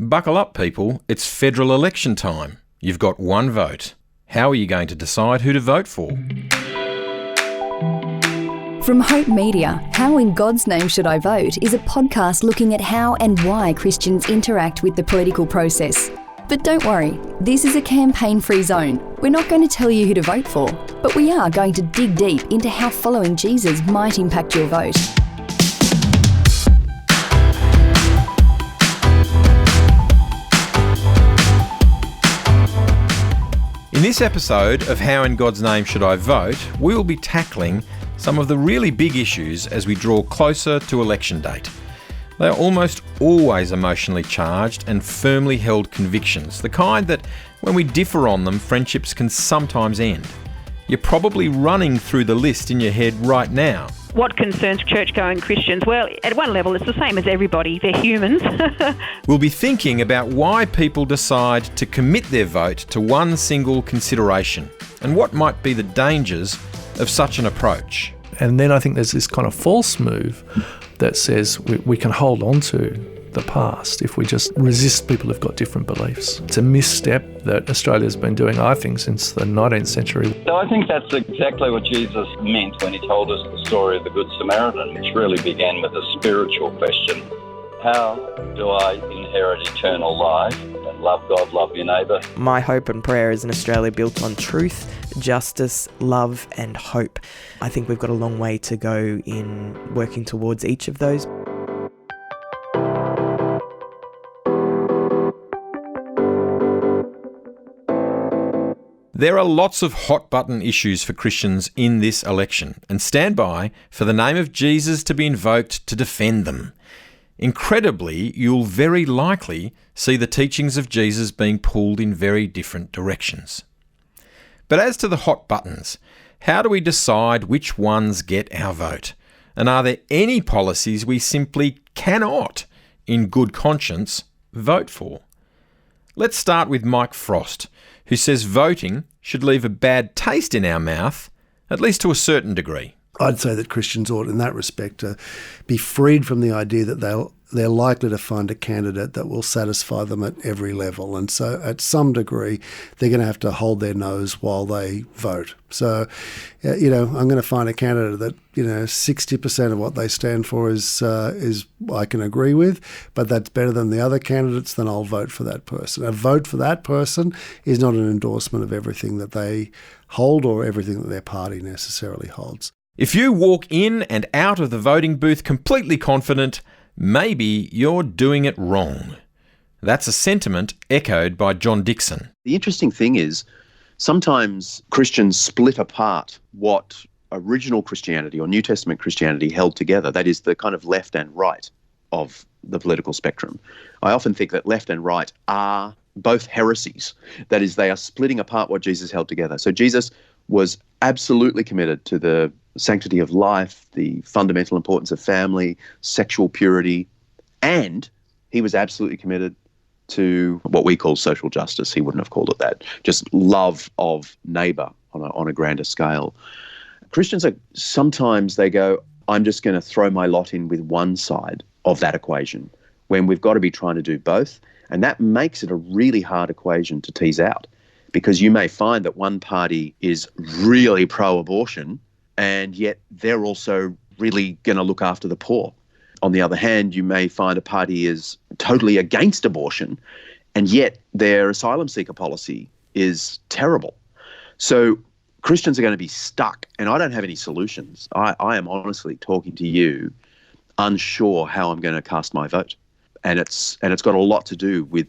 Buckle up, people. It's federal election time. You've got one vote. How are you going to decide who to vote for? From Hope Media, How in God's Name Should I Vote is a podcast looking at how and why Christians interact with the political process. But don't worry, this is a campaign-free zone. We're not going to tell you who to vote for, but we are going to dig deep into how following Jesus might impact your vote. In this episode of How in God's Name Should I Vote, we will be tackling some of the really big issues as we draw closer to election date. They are almost always emotionally charged and firmly held convictions, the kind that, when we differ on them, friendships can sometimes end. You're probably running through the list in your head right now. What concerns church-going Christians? Well, at one level, it's the same as everybody. They're humans. We'll be thinking about why people decide to commit their vote to one single consideration and what might be the dangers of such an approach. And then I think there's this kind of false move that says we can hold on to the past if we just resist people who've got different beliefs. It's a misstep that Australia's been doing, I think, since the 19th century. So I think that's exactly what Jesus meant when he told us the story of the Good Samaritan, which really began with a spiritual question. How do I inherit eternal life and love God, love your neighbour? My hope and prayer is an Australia built on truth, justice, love and hope. I think we've got a long way to go in working towards each of those. There are lots of hot-button issues for Christians in this election, and stand by for the name of Jesus to be invoked to defend them. Incredibly, you'll very likely see the teachings of Jesus being pulled in very different directions. But as to the hot buttons, how do we decide which ones get our vote? And are there any policies we simply cannot, in good conscience, vote for? Let's start with Mike Frost, who says voting should leave a bad taste in our mouth, at least to a certain degree. I'd say that Christians ought, in that respect, to be freed from the idea that they're likely to find a candidate that will satisfy them at every level. And so at some degree, they're going to have to hold their nose while they vote. So, I'm going to find a candidate that, 60% of what they stand for is I can agree with, but that's better than the other candidates, then I'll vote for that person. A vote for that person is not an endorsement of everything that they hold or everything that their party necessarily holds. If you walk in and out of the voting booth completely confident, maybe you're doing it wrong. That's a sentiment echoed by John Dickson. The interesting thing is sometimes Christians split apart what original Christianity or New Testament Christianity held together. That is the kind of left and right of the political spectrum. I often think that left and right are both heresies. That is, they are splitting apart what Jesus held together. So Jesus was absolutely committed to the sanctity of life, the fundamental importance of family, sexual purity, and he was absolutely committed to what we call social justice. He wouldn't have called it that. Just love of neighbour on a grander scale. Christians are sometimes they go, I'm just going to throw my lot in with one side of that equation, when we've got to be trying to do both. And that makes it a really hard equation to tease out, because you may find that one party is really pro-abortion and yet they're also really going to look after the poor. On the other hand, you may find a party is totally against abortion and yet their asylum seeker policy is terrible. So Christians are going to be stuck, and I don't have any solutions. I am honestly talking to you unsure how I'm going to cast my vote. And it's got a lot to do with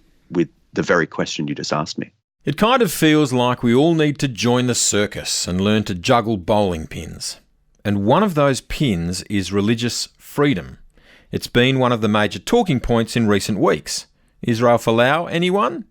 the very question you just asked me. It kind of feels like we all need to join the circus and learn to juggle bowling pins. And one of those pins is religious freedom. It's been one of the major talking points in recent weeks. Israel Folau, anyone?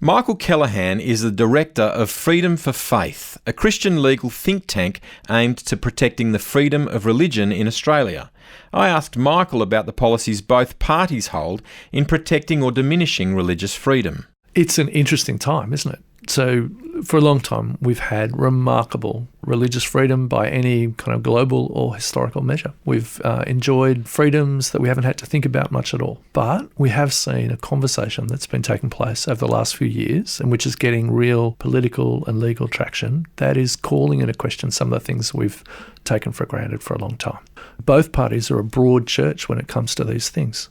Michael Kellahan is the director of Freedom for Faith, a Christian legal think tank aimed to protecting the freedom of religion in Australia. I asked Michael about the policies both parties hold in protecting or diminishing religious freedom. It's an interesting time, isn't it? So For a long time, we've had remarkable religious freedom by any kind of global or historical measure. We've enjoyed freedoms that we haven't had to think about much at all. But we have seen a conversation that's been taking place over the last few years, and which is getting real political and legal traction, that is calling into question some of the things we've taken for granted for a long time. Both parties are a broad church when it comes to these things.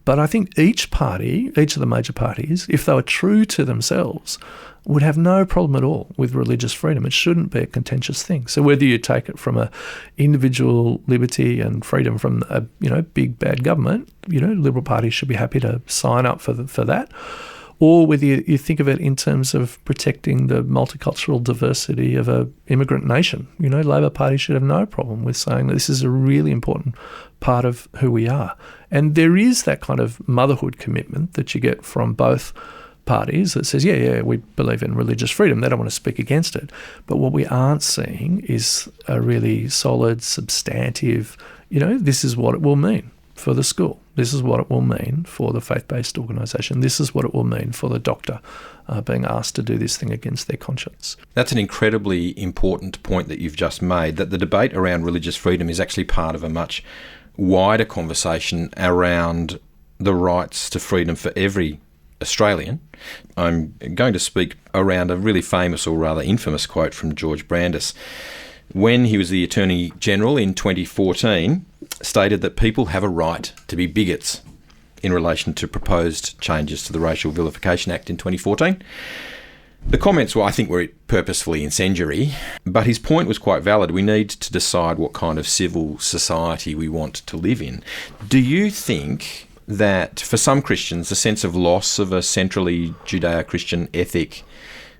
But I think each party, each of the major parties, if they were true to themselves, would have no problem at all with religious freedom. It shouldn't be a contentious thing. So whether you take it from a individual liberty and freedom from a big bad government, Liberal parties should be happy to sign up for that. Or whether you think of it in terms of protecting the multicultural diversity of an immigrant nation. Labor Party should have no problem with saying that this is a really important part of who we are. And there is that kind of motherhood commitment that you get from both parties that says, yeah, we believe in religious freedom. They don't want to speak against it. But what we aren't seeing is a really solid, substantive, this is what it will mean for the school. This is what it will mean for the faith-based organisation. This is what it will mean for the doctor being asked to do this thing against their conscience. That's an incredibly important point that you've just made, that the debate around religious freedom is actually part of a much wider conversation around the rights to freedom for every Australian. I'm going to speak around a really famous, or rather infamous, quote from George Brandis. When he was the Attorney General in 2014, stated that people have a right to be bigots in relation to proposed changes to the Racial Vilification Act in 2014. The comments were purposefully incendiary, but his point was quite valid. We need to decide what kind of civil society we want to live in. Do you think that for some Christians, the sense of loss of a centrally Judeo-Christian ethic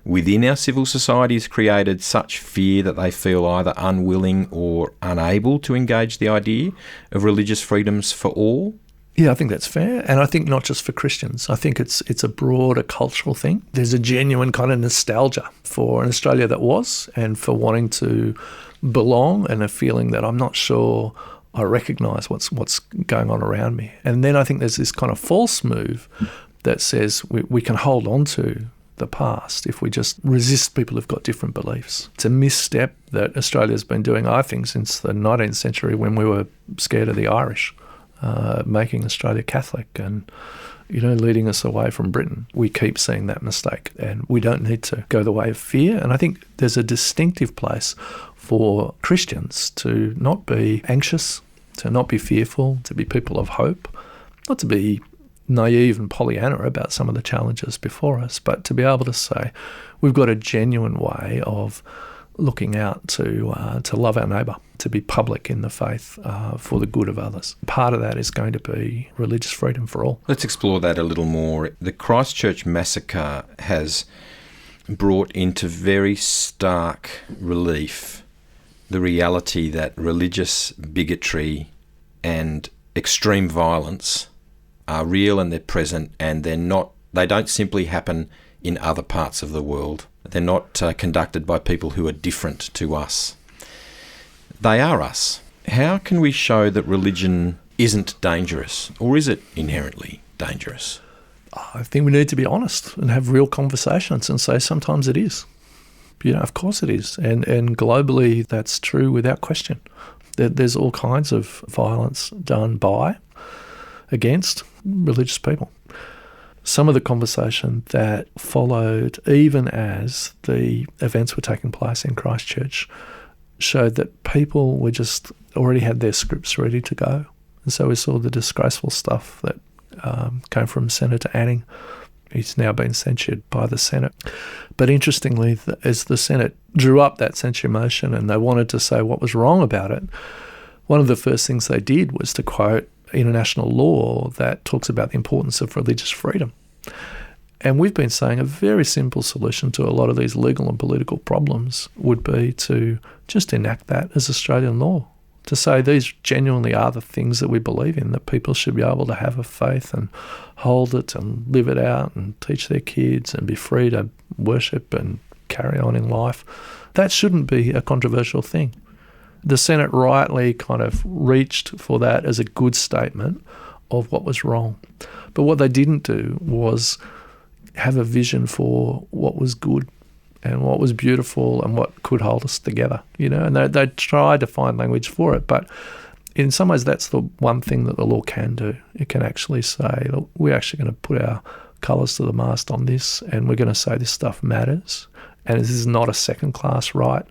within our civil society has created such fear that they feel either unwilling or unable to engage the idea of religious freedoms for all? Yeah, I think that's fair. And I think not just for Christians. I think it's a broader cultural thing. There's a genuine kind of nostalgia for an Australia that was, and for wanting to belong, and a feeling that I'm not sure I recognise what's going on around me. And then I think there's this kind of false move that says we can hold on to the past if we just resist people who've got different beliefs. It's a misstep that Australia's been doing, I think, since the 19th century, when we were scared of the Irish, making Australia Catholic and leading us away from Britain. We keep seeing that mistake, and we don't need to go the way of fear. And I think there's a distinctive place for Christians to not be anxious, to not be fearful, to be people of hope, not to be naive and Pollyanna about some of the challenges before us, but to be able to say we've got a genuine way of looking out to love our neighbour, to be public in the faith for the good of others. Part of that is going to be religious freedom for all. Let's explore that a little more. The Christchurch Massacre has brought into very stark relief the reality that religious bigotry and extreme violence are real, and they're present, and they don't simply happen in other parts of the world. They're not conducted by people who are different to us. They are us. How can we show that religion isn't dangerous, or is it inherently dangerous? I think we need to be honest and have real conversations and say sometimes it is. Of course it is. And globally that's true without question. There's all kinds of violence done by, against religious people. Some of the conversation that followed, even as the events were taking place in Christchurch, showed that people were just already had their scripts ready to go. And so we saw the disgraceful stuff that came from Senator Anning. He's now been censured by the Senate. But interestingly, as the Senate drew up that censure motion and they wanted to say what was wrong about it, one of the first things they did was to quote international law that talks about the importance of religious freedom. And we've been saying a very simple solution to a lot of these legal and political problems would be to just enact that as Australian law, to say these genuinely are the things that we believe in, that people should be able to have a faith and hold it and live it out and teach their kids and be free to worship and carry on in life. That shouldn't be a controversial thing. The Senate rightly kind of reached for that as a good statement of what was wrong. But what they didn't do was have a vision for what was good and what was beautiful and what could hold us together, and they tried to find language for it. But in some ways, that's the one thing that the law can do. It can actually say, look, we're actually going to put our colours to the mast on this, and we're going to say this stuff matters. And this is not a second-class right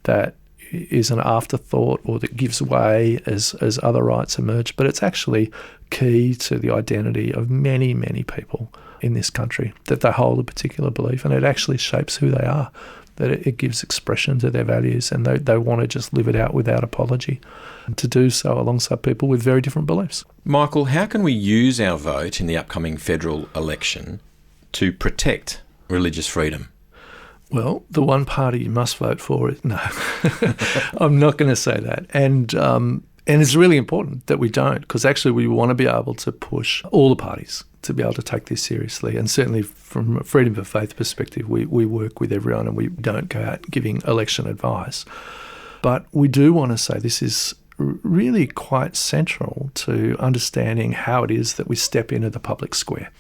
that is an afterthought or that gives way as other rights emerge, but it's actually key to the identity of many, many people in this country, that they hold a particular belief, and it actually shapes who they are, that it gives expression to their values, and they want to just live it out without apology, and to do so alongside people with very different beliefs. Michael, how can we use our vote in the upcoming federal election to protect religious freedom? Well, the one party you must vote for is no. I'm not going to say that. And it's really important that we don't, because actually we want to be able to push all the parties to be able to take this seriously. And certainly from a freedom of faith perspective, we work with everyone and we don't go out giving election advice. But we do want to say this is really quite central to understanding how it is that we step into the public square.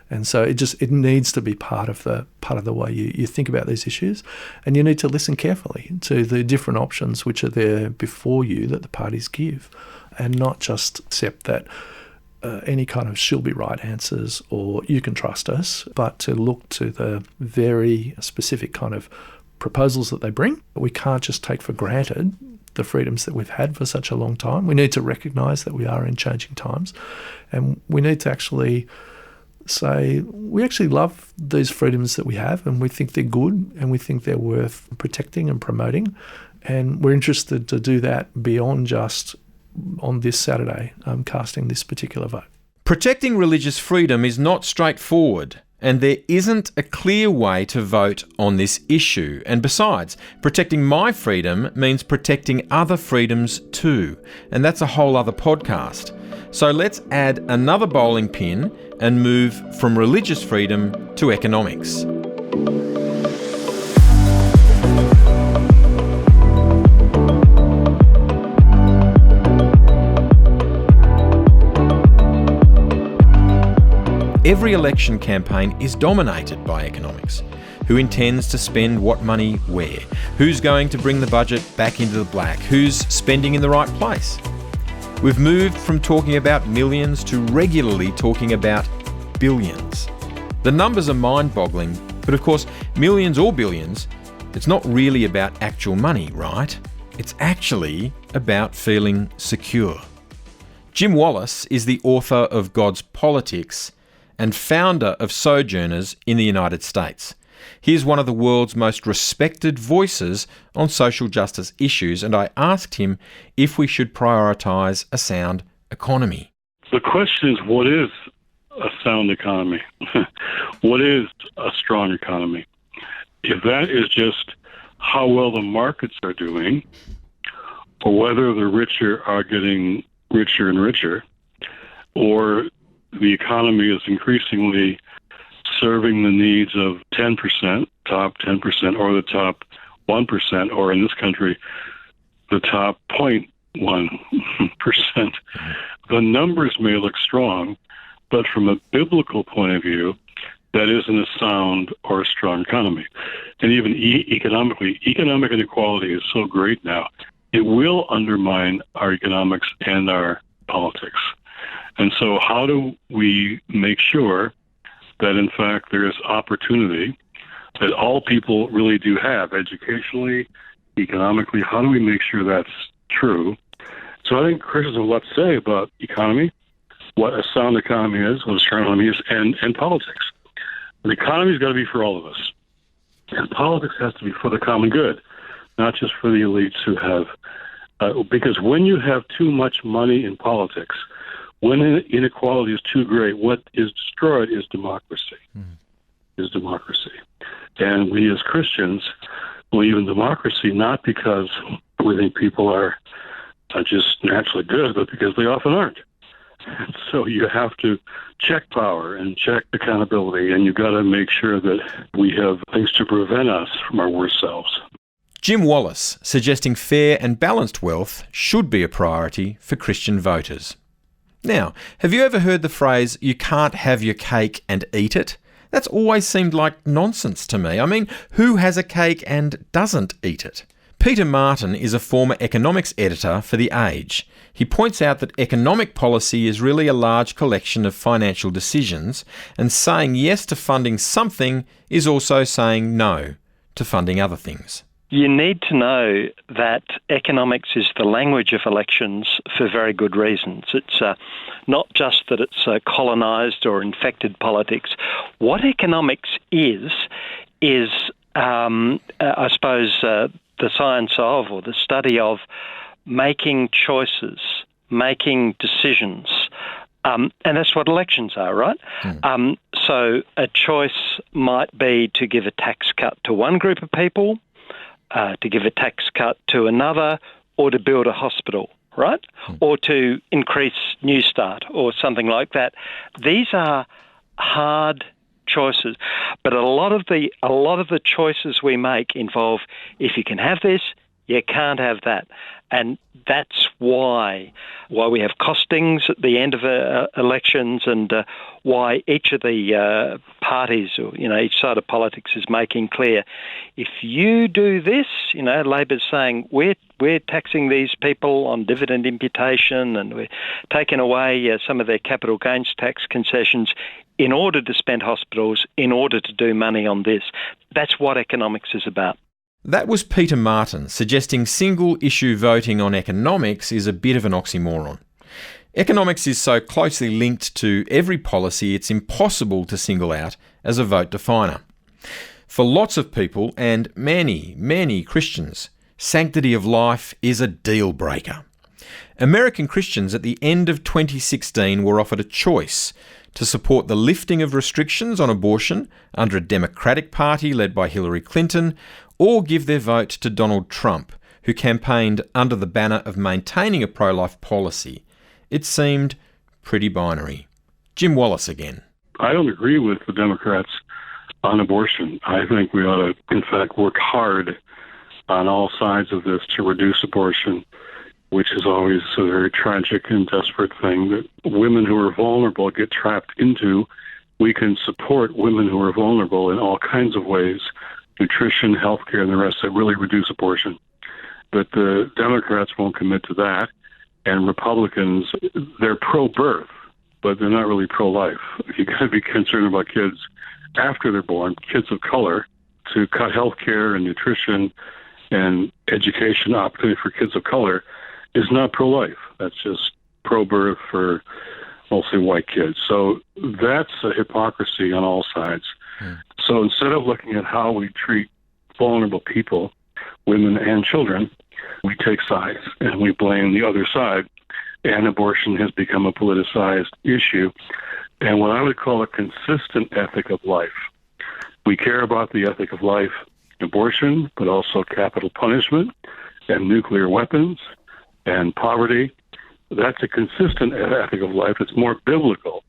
And so it needs to be part of the way you think about these issues, and you need to listen carefully to the different options which are there before you that the parties give, and not just accept that any kind of she'll be right answers or you can trust us, but to look to the very specific kind of proposals that they bring. We can't just take for granted the freedoms that we've had for such a long time. We need to recognise that we are in changing times, and we need to actually say we actually love these freedoms that we have, and we think they're good, and we think they're worth protecting and promoting, and we're interested to do that beyond just on this Saturday casting this particular vote. Protecting religious freedom is not straightforward, and there isn't a clear way to vote on this issue. And besides, protecting my freedom means protecting other freedoms too, and that's a whole other podcast. So let's add another bowling pin and move from religious freedom to economics. Every election campaign is dominated by economics. Who intends to spend what money where? Who's going to bring the budget back into the black? Who's spending in the right place? We've moved from talking about millions to regularly talking about billions. The numbers are mind-boggling, but of course, millions or billions, it's not really about actual money, right? It's actually about feeling secure. Jim Wallis is the author of God's Politics and founder of Sojourners in the United States. He is one of the world's most respected voices on social justice issues, and I asked him if we should prioritise a sound economy. The question is, what is a sound economy? What is a strong economy? If that is just how well the markets are doing, or whether the richer are getting richer and richer, or the economy is increasingly serving the needs of 10%, top 10%, or the top 1%, or in this country, the top 0.1%. The numbers may look strong, but from a biblical point of view, that isn't a sound or a strong economy. And even economically, economic inequality is so great now, it will undermine our economics and our politics. And so how do we make sure that, in fact, there is opportunity that all people really do have, educationally, economically? How do we make sure that's true? So I think Christians have a lot to say about economy, what a sound economy is, what a strong economy is, and politics. The economy's got to be for all of us. And politics has to be for the common good, not just for the elites who have... because when you have too much money in politics, when inequality is too great, what is destroyed is democracy. Is democracy. And we as Christians believe in democracy not because we think people are just naturally good, but because they often aren't. And so you have to check power and check accountability, and you've got to make sure that we have things to prevent us from our worst selves. Jim Wallis suggesting fair and balanced wealth should be a priority for Christian voters. Now, have you ever heard the phrase, you can't have your cake and eat it? That's always seemed like nonsense to me. I mean, who has a cake and doesn't eat it? Peter Martin is a former economics editor for The Age. He points out that economic policy is really a large collection of financial decisions, and saying yes to funding something is also saying no to funding other things. You need to know that economics is the language of elections for very good reasons. It's not just that it's colonised or infected politics. What economics is I suppose, the science of, or the study of, making choices, making decisions. And that's what elections are, right? So a choice might be to give a tax cut to one group of people, to give a tax cut to another, or to build a hospital, right? Or to increase Newstart or something like that. These are hard choices, but a lot of the choices we make involve, if you can have this, you can't have that. And that's why we have costings at the end of elections, and why each of the parties, or each side of politics, is making clear, if you do this, Labor's saying we're taxing these people on dividend imputation, and we're taking away some of their capital gains tax concessions in order to spend hospitals, in order to do money on this. That's what economics is about. That was Peter Martin suggesting single-issue voting on economics is a bit of an oxymoron. Economics is so closely linked to every policy it's impossible to single out as a vote definer. For lots of people, and many, many Christians, sanctity of life is a deal breaker. American Christians at the end of 2016 were offered a choice to support the lifting of restrictions on abortion under a Democratic Party led by Hillary Clinton, or give their vote to Donald Trump, who campaigned under the banner of maintaining a pro-life policy. It seemed pretty binary. Jim Wallace again. I don't agree with the Democrats on abortion. I think we ought to, in fact, work hard on all sides of this to reduce abortion, which is always a very tragic and desperate thing that women who are vulnerable get trapped into. We can support women who are vulnerable in all kinds of ways, nutrition, healthcare, and the rest, that really reduce abortion. But the Democrats won't commit to that, and Republicans, they're pro-birth, but they're not really pro-life. You've got to be concerned about kids after they're born, kids of color. To cut healthcare and nutrition and education opportunity for kids of color is not pro-life. That's just pro-birth for mostly white kids. So that's a hypocrisy on all sides. So instead of looking at how we treat vulnerable people, women and children, we take sides and we blame the other side. And abortion has become a politicized issue. And what I would call a consistent ethic of life. We care about the ethic of life, abortion, but also capital punishment and nuclear weapons and poverty. That's a consistent ethic of life. It's more biblical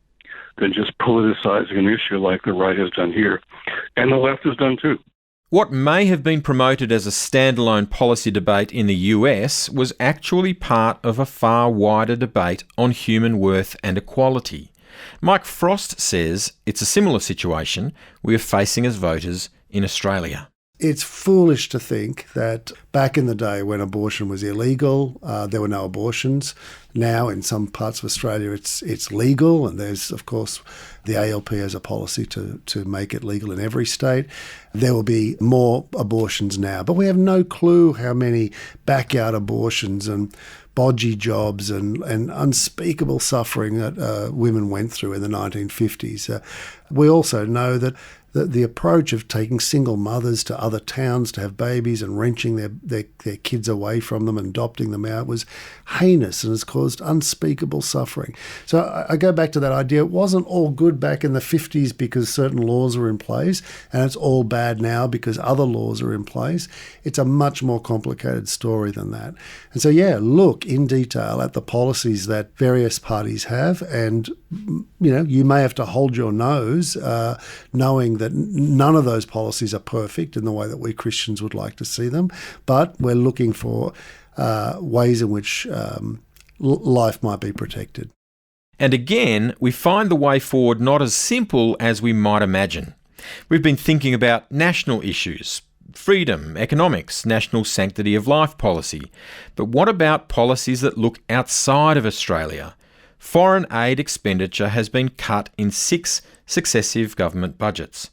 than just politicizing an issue like the right has done here. And the left has done too. What may have been promoted as a standalone policy debate in the US was actually part of a far wider debate on human worth and equality. Mike Frost says it's a similar situation we are facing as voters in Australia. It's foolish to think that back in the day when abortion was illegal, there were no abortions. Now in some parts of Australia it's legal, and there's, of course, the ALP has a policy to make it legal in every state. There will be more abortions now, but we have no clue how many backyard abortions and bodgy jobs and unspeakable suffering that women went through in the 1950s. We also know that the approach of taking single mothers to other towns to have babies and wrenching their kids away from them and adopting them out was heinous and has caused unspeakable suffering. So I go back to that idea. It wasn't all good back in the 50s because certain laws were in place, and it's all bad now because other laws are in place. It's a much more complicated story than that. And so, look in detail at the policies that various parties have, and you may have to hold your nose knowing that none of those policies are perfect in the way that we Christians would like to see them, but we're looking for ways in which life might be protected. And again, we find the way forward not as simple as we might imagine. We've been thinking about national issues, freedom, economics, national sanctity of life policy. But what about policies that look outside of Australia? Foreign aid expenditure has been cut in 6 successive government budgets.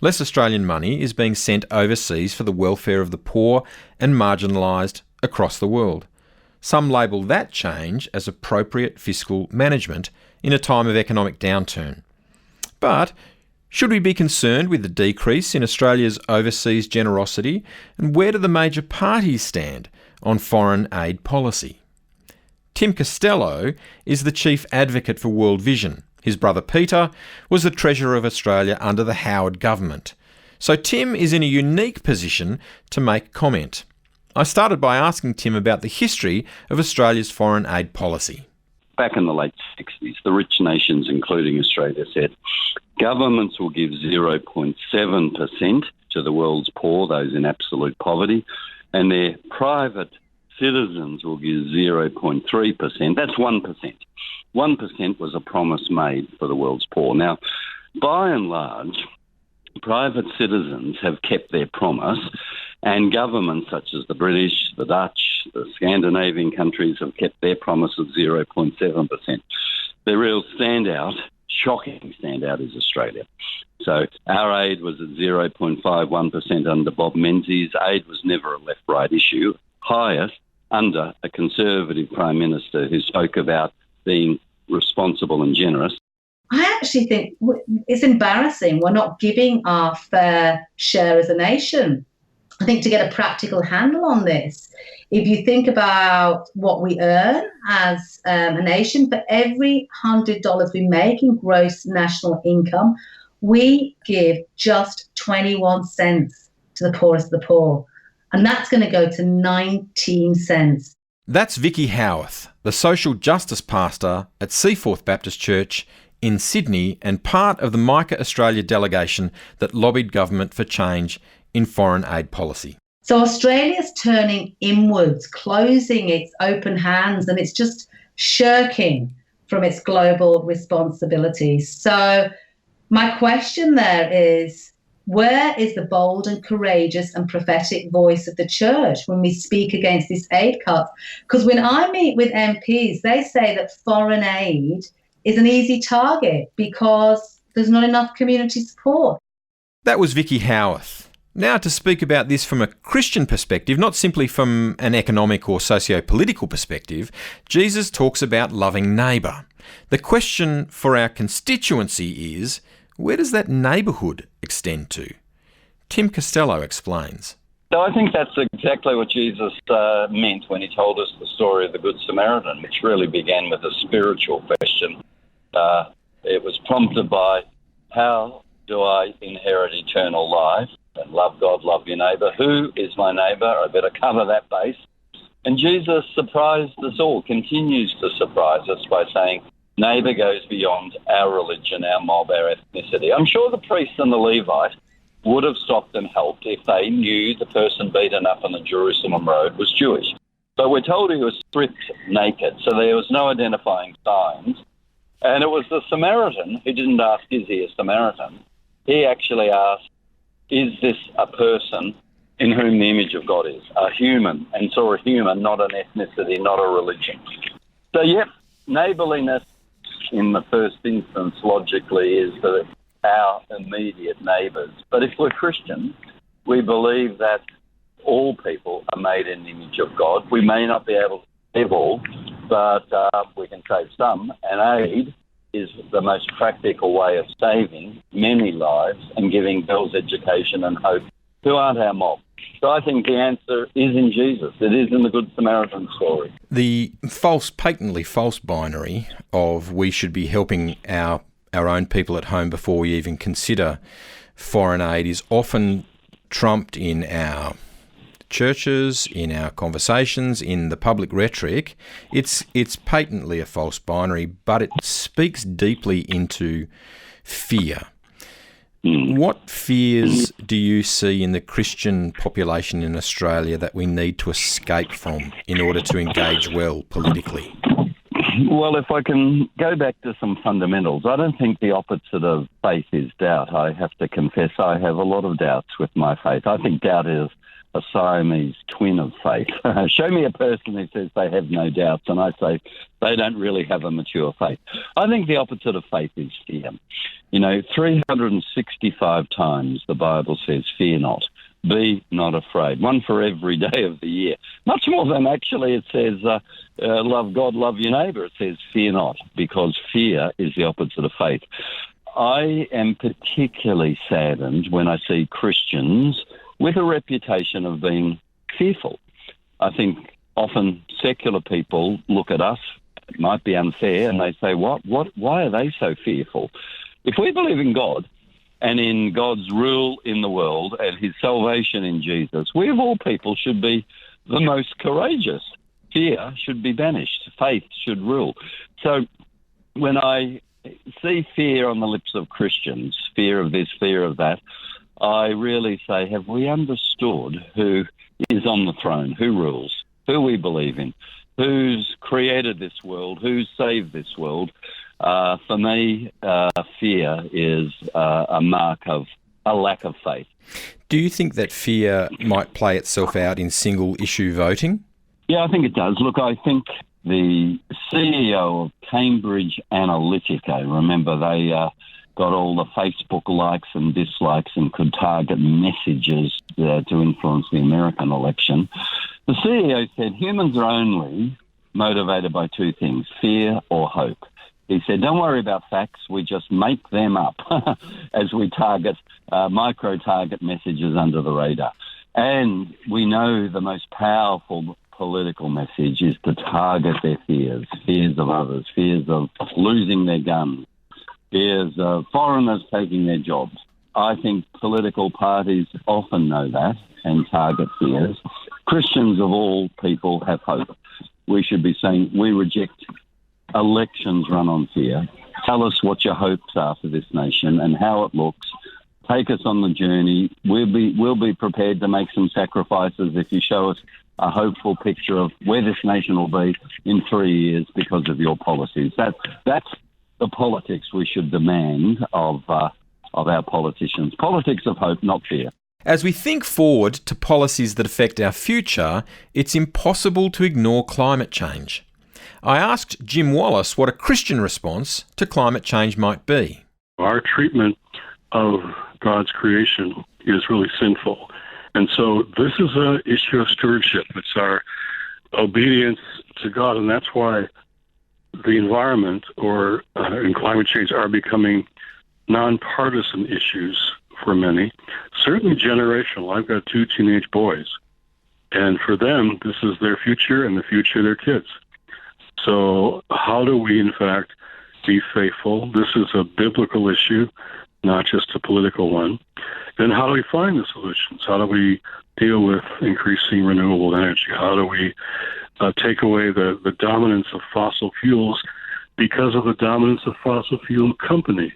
Less Australian money is being sent overseas for the welfare of the poor and marginalised across the world. Some label that change as appropriate fiscal management in a time of economic downturn. But should we be concerned with the decrease in Australia's overseas generosity, and where do the major parties stand on foreign aid policy? Tim Costello is the chief advocate for World Vision. His brother Peter was the Treasurer of Australia under the Howard government. So Tim is in a unique position to make comment. I started by asking Tim about the history of Australia's foreign aid policy. Back in the late 60s, the rich nations, including Australia, said governments will give 0.7% to the world's poor, those in absolute poverty, and their private citizens will give 0.3%. That's 1%. 1% was a promise made for the world's poor. Now, by and large, private citizens have kept their promise, and governments such as the British, the Dutch, the Scandinavian countries have kept their promise of 0.7%. The real standout, shocking standout, is Australia. So our aid was at 0.51% under Bob Menzies. Aid was never a left-right issue. Highest under a Conservative Prime Minister who spoke about being responsible and generous. I actually think it's embarrassing we're not giving our fair share as a nation. I think to get a practical handle on this, if you think about what we earn as a nation, for every $100 we make in gross national income, we give just 21 cents to the poorest of the poor. And that's going to go to 19 cents. That's Vicky Howarth, the social justice pastor at Seaforth Baptist Church in Sydney and part of the Micah Australia delegation that lobbied government for change in foreign aid policy. So Australia's turning inwards, closing its open hands, and it's just shirking from its global responsibilities. So my question there is, where is the bold and courageous and prophetic voice of the church when we speak against this aid cut? Because when I meet with MPs, they say that foreign aid is an easy target because there's not enough community support. That was Vicky Howarth. Now to speak about this from a Christian perspective, not simply from an economic or socio-political perspective, Jesus talks about loving neighbour. The question for our constituency is, where does that neighbourhood extend to? Tim Costello explains. So I think that's exactly what Jesus meant when he told us the story of the Good Samaritan, which really began with a spiritual question. It was prompted by, how do I inherit eternal life? And love God, love your neighbour. Who is my neighbour? I better cover that base. And Jesus surprised us all, continues to surprise us by saying, neighbour goes beyond our religion, our mob, our ethnicity. I'm sure the priest and the Levite would have stopped and helped if they knew the person beaten up on the Jerusalem road was Jewish. But we're told he was stripped naked, so there was no identifying signs. And it was the Samaritan who didn't ask, is he a Samaritan? He actually asked, is this a person in whom the image of God is? A human, and saw a human, not an ethnicity, not a religion. So, yep, neighbourliness in the first instance, logically, is that our immediate neighbours. But if we're Christians, we believe that all people are made in the image of God. We may not be able to save all, but we can save some, and aid is the most practical way of saving many lives and giving girls education and hope who aren't our mob. So I think the answer is in Jesus. It is in the Good Samaritan story. The patently false binary of we should be helping our own people at home before we even consider foreign aid is often trumped in our churches, in our conversations, in the public rhetoric. It's patently a false binary, but it speaks deeply into fear. What fears do you see in the Christian population in Australia that we need to escape from in order to engage well politically? Well, if I can go back to some fundamentals, I don't think the opposite of faith is doubt. I have to confess I have a lot of doubts with my faith. I think doubt is a Siamese twin of faith. Show me a person who says they have no doubts, and I say they don't really have a mature faith. I think the opposite of faith is fear. 365 times the Bible says, fear not. Be not afraid. One for every day of the year. Much more than actually it says, love God, love your neighbour. It says, fear not, because fear is the opposite of faith. I am particularly saddened when I see Christians with a reputation of being fearful. I think often secular people look at us, it might be unfair, and they say, why are they so fearful? If we believe in God, and in God's rule in the world and his salvation in Jesus, we of all people should be the most courageous. Fear should be banished. Faith should rule. So when I see fear on the lips of Christians, fear of this, fear of that, I really say, have we understood who is on the throne, who rules, who we believe in, who's created this world, who's saved this world? For me, fear is a mark of a lack of faith. Do you think that fear might play itself out in single-issue voting? Yeah, I think it does. Look, I think the CEO of Cambridge Analytica, remember they got all the Facebook likes and dislikes and could target messages to influence the American election. The CEO said humans are only motivated by two things, fear or hope. He said, don't worry about facts, we just make them up as we target, micro-target messages under the radar. And we know the most powerful political message is to target their fears, fears of others, fears of losing their guns, fears of foreigners taking their jobs. I think political parties often know that and target fears. Christians of all people have hope. We should be saying we reject elections run on fear. Tell us what your hopes are for this nation and how it looks. Take us on the journey. We'll be prepared to make some sacrifices if you show us a hopeful picture of where this nation will be in 3 years because of your policies. That's the politics we should demand of our politicians. Politics of hope, not fear. As we think forward to policies that affect our future, it's impossible to ignore climate change. I asked Jim Wallace what a Christian response to climate change might be. Our treatment of God's creation is really sinful. And so this is an issue of stewardship. It's our obedience to God, and that's why the environment and climate change are becoming nonpartisan issues for many, certainly generational. I've got 2 teenage boys, and for them, this is their future and the future of their kids. So how do we, in fact, be faithful? This is a biblical issue, not just a political one. Then how do we find the solutions? How do we deal with increasing renewable energy? How do we take away the dominance of fossil fuels because of the dominance of fossil fuel companies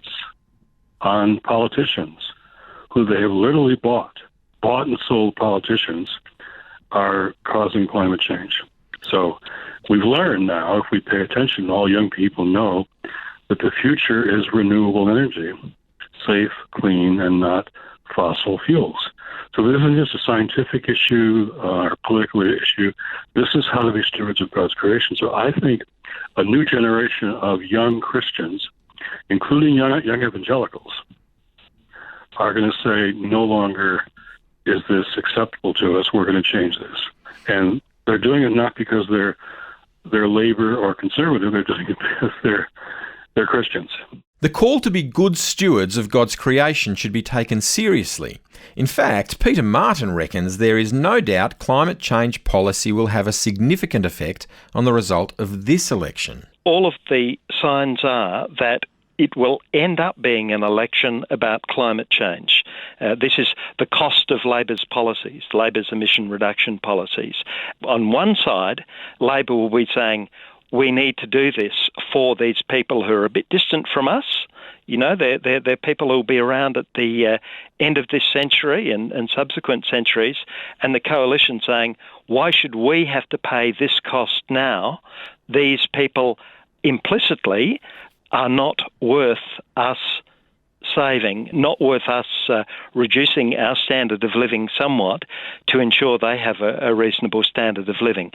on politicians who they have literally bought and sold politicians are causing climate change. So we've learned now, if we pay attention, all young people know that the future is renewable energy, safe, clean, and not fossil fuels. So this isn't just a scientific issue or a political issue. This is how to be stewards of God's creation. So I think a new generation of young Christians, including young evangelicals, are going to say, no longer is this acceptable to us, we're going to change this. And they're doing it not because they're labor or conservative, they're doing it because they're Christians. The call to be good stewards of God's creation should be taken seriously. In fact, Peter Martin reckons there is no doubt climate change policy will have a significant effect on the result of this election. All of the signs are that it will end up being an election about climate change. This is the cost of Labor's policies, Labor's emission reduction policies. On one side, Labor will be saying, we need to do this for these people who are a bit distant from us. You know, they're people who will be around at the end of this century and subsequent centuries, and the coalition saying, why should we have to pay this cost now? These people implicitly are not worth us saving, not worth us reducing our standard of living somewhat to ensure they have a reasonable standard of living.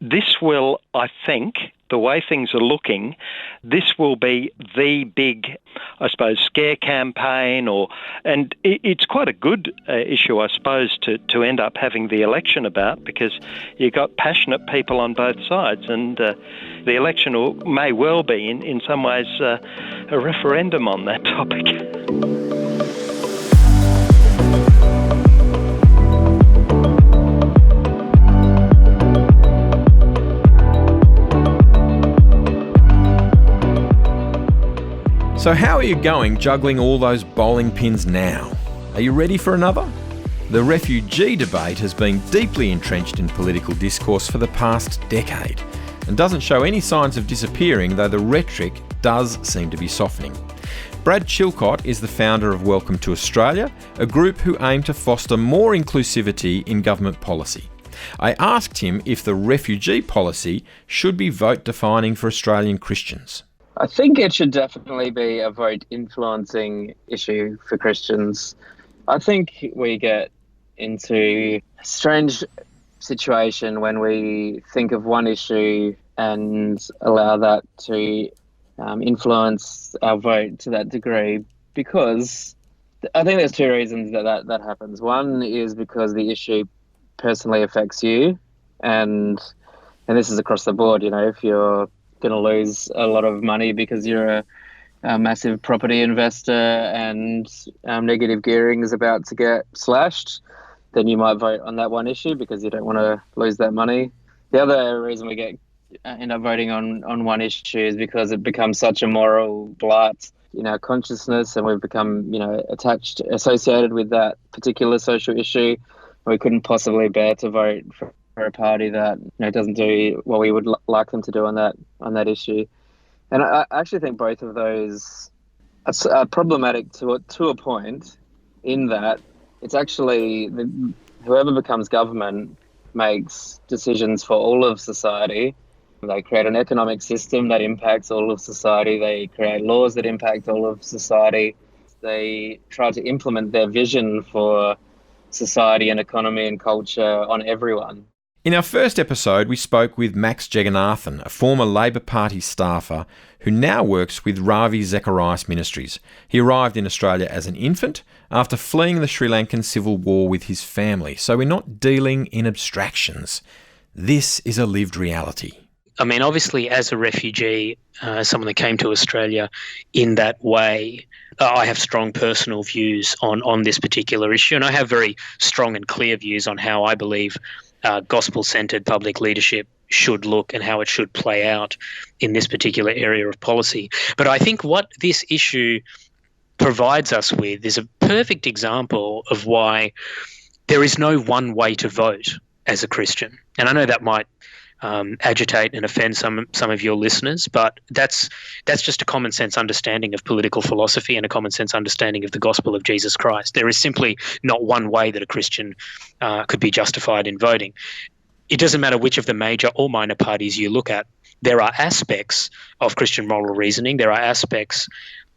This will, I think, the way things are looking, this will be the big, I suppose, scare campaign, and it's quite a good issue, I suppose, to end up having the election about, because you've got passionate people on both sides, and the election may well be, in some ways, a referendum on that topic. So how are you going juggling all those bowling pins now? Are you ready for another? The refugee debate has been deeply entrenched in political discourse for the past decade and doesn't show any signs of disappearing, though the rhetoric does seem to be softening. Brad Chilcott is the founder of Welcome to Australia, a group who aim to foster more inclusivity in government policy. I asked him if the refugee policy should be vote defining for Australian Christians. I think it should definitely be a vote influencing issue for Christians. I think we get into a strange situation when we think of one issue and allow that to influence our vote to that degree, because I think there's two reasons that happens. One is because the issue personally affects you, and this is across the board. You know, if you're going to lose a lot of money because you're a massive property investor and negative gearing is about to get slashed, then you might vote on that one issue because you don't want to lose that money. The other reason we end up voting on one issue is because it becomes such a moral blight in our consciousness, and we've become, associated with that particular social issue. We couldn't possibly bear to vote for a party that doesn't do what we would like them to do on that issue. And I actually think both of those are problematic to a point, in that it's actually whoever becomes government makes decisions for all of society. They create an economic system that impacts all of society. They create laws that impact all of society. They try to implement their vision for society and economy and culture on everyone. In our first episode, we spoke with Max Jagannathan, a former Labor Party staffer who now works with Ravi Zacharias Ministries. He arrived in Australia as an infant after fleeing the Sri Lankan civil war with his family. So we're not dealing in abstractions. This is a lived reality. I mean, obviously, as a refugee, someone that came to Australia in that way, I have strong personal views on this particular issue, and I have very strong and clear views on how I believe gospel-centred public leadership should look and how it should play out in this particular area of policy. But I think what this issue provides us with is a perfect example of why there is no one way to vote as a Christian. And I know that might agitate and offend some of your listeners, but that's just a common sense understanding of political philosophy and a common sense understanding of the gospel of Jesus Christ. There is simply not one way that a Christian could be justified in voting. It doesn't matter which of the major or minor parties you look at. There are aspects of Christian moral reasoning. There are aspects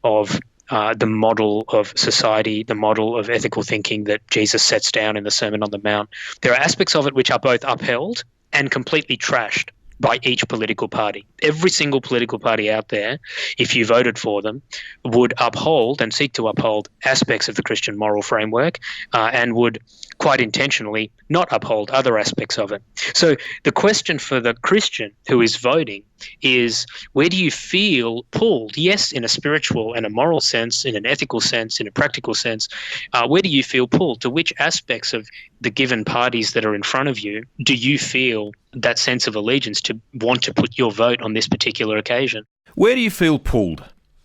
of the model of society, the model of ethical thinking that Jesus sets down in the Sermon on the Mount. There are aspects of it which are both upheld and completely trashed by each political party. Every single political party out there, if you voted for them, would uphold and seek to uphold aspects of the Christian moral framework and would quite intentionally not uphold other aspects of it. So the question for the Christian who is voting is, where do you feel pulled? Yes, in a spiritual and a moral sense, in an ethical sense, in a practical sense, where do you feel pulled? To which aspects of the given parties that are in front of you do you feel that sense of allegiance to want to put your vote on this particular occasion? Where do you feel pulled?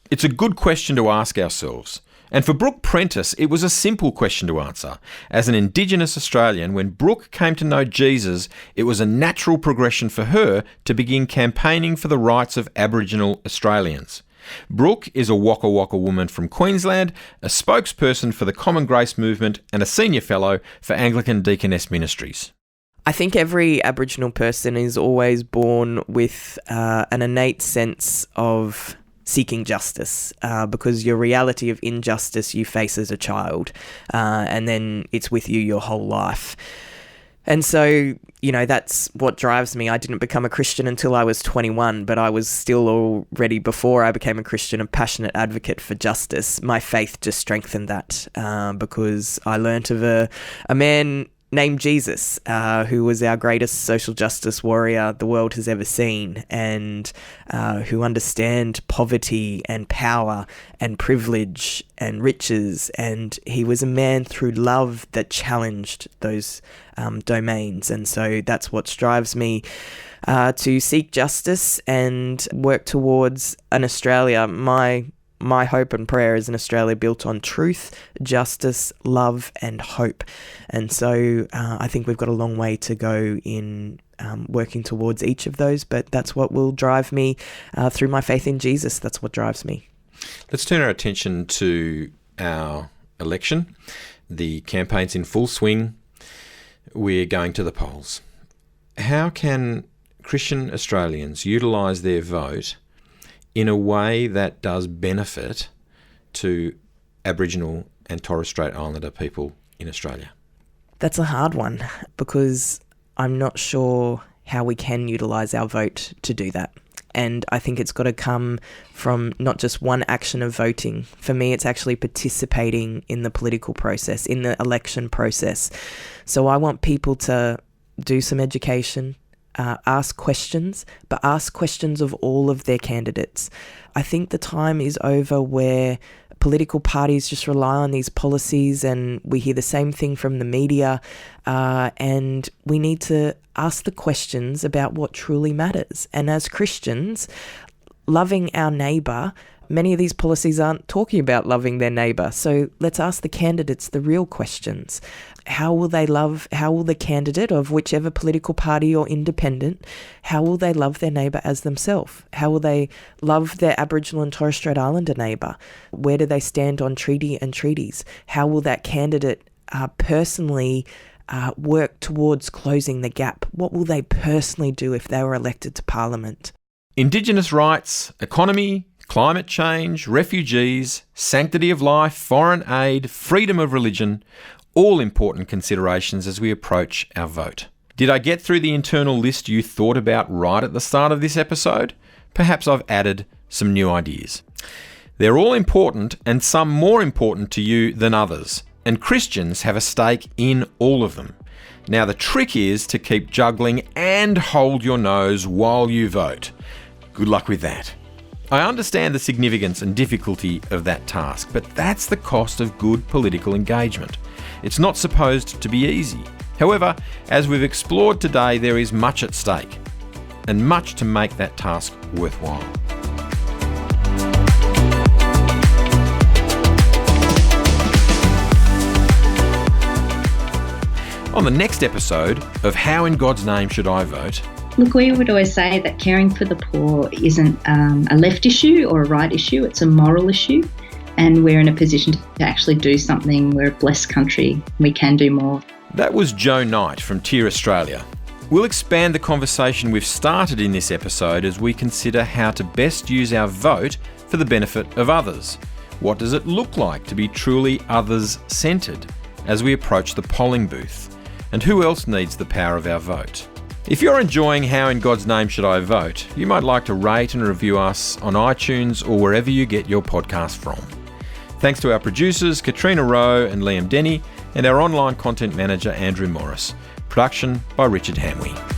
It's a good question to ask ourselves. And for Brooke Prentice, it was a simple question to answer. As an Indigenous Australian, when Brooke came to know Jesus, it was a natural progression for her to begin campaigning for the rights of Aboriginal Australians. Brooke is a Waka Waka woman from Queensland, a spokesperson for the Common Grace Movement and a senior fellow for Anglican Deaconess Ministries. I think every Aboriginal person is always born with an innate sense of seeking justice, because your reality of injustice you face as a child, and then it's with you your whole life. And so, that's what drives me. I didn't become a Christian until I was 21, but I was still already, before I became a Christian, a passionate advocate for justice. My faith just strengthened that, because I learnt of a man named Jesus, who was our greatest social justice warrior the world has ever seen, and who understand poverty and power and privilege and riches. And he was a man through love that challenged those domains. And so that's what drives me to seek justice and work towards an Australia. My hope and prayer is an Australia built on truth, justice, love and hope. And so I think we've got a long way to go in working towards each of those, but that's what will drive me through my faith in Jesus. That's what drives me. Let's turn our attention to our election. The campaign's in full swing. We're going to the polls. How can Christian Australians utilise their vote in a way that does benefit to Aboriginal and Torres Strait Islander people in Australia? That's a hard one, because I'm not sure how we can utilise our vote to do that. And I think it's got to come from not just one action of voting. For me, it's actually participating in the political process, in the election process. So I want people to do some education, ask questions, but ask questions of all of their candidates. I think the time is over where political parties just rely on these policies, and we hear the same thing from the media, and we need to ask the questions about what truly matters. And as Christians, loving our neighbour, many of these policies aren't talking about loving their neighbour. So let's ask the candidates the real questions. How will the candidate of whichever political party or independent, how will they love their neighbour as themselves? How will they love their Aboriginal and Torres Strait Islander neighbour? Where do they stand on treaty and treaties? How will that candidate personally work towards closing the gap? What will they personally do if they were elected to Parliament? Indigenous rights, economy, climate change, refugees, sanctity of life, foreign aid, freedom of religion, all important considerations as we approach our vote. Did I get through the internal list you thought about right at the start of this episode? Perhaps I've added some new ideas. They're all important, and some more important to you than others, and Christians have a stake in all of them. Now the trick is to keep juggling and hold your nose while you vote. Good luck with that. I understand the significance and difficulty of that task, but that's the cost of good political engagement. It's not supposed to be easy. However, as we've explored today, there is much at stake, and much to make that task worthwhile. On the next episode of How in God's Name Should I Vote? Look, we would always say that caring for the poor isn't a left issue or a right issue, it's a moral issue. And we're in a position to actually do something. We're a blessed country. We can do more. That was Jo Knight from TIER Australia. We'll expand the conversation we've started in this episode as we consider how to best use our vote for the benefit of others. What does it look like to be truly others-centred as we approach the polling booth? And who else needs the power of our vote? If you're enjoying How in God's Name Should I Vote, you might like to rate and review us on iTunes or wherever you get your podcast from. Thanks to our producers, Katrina Rowe and Liam Denny, and our online content manager, Andrew Morris. Production by Richard Hamwee.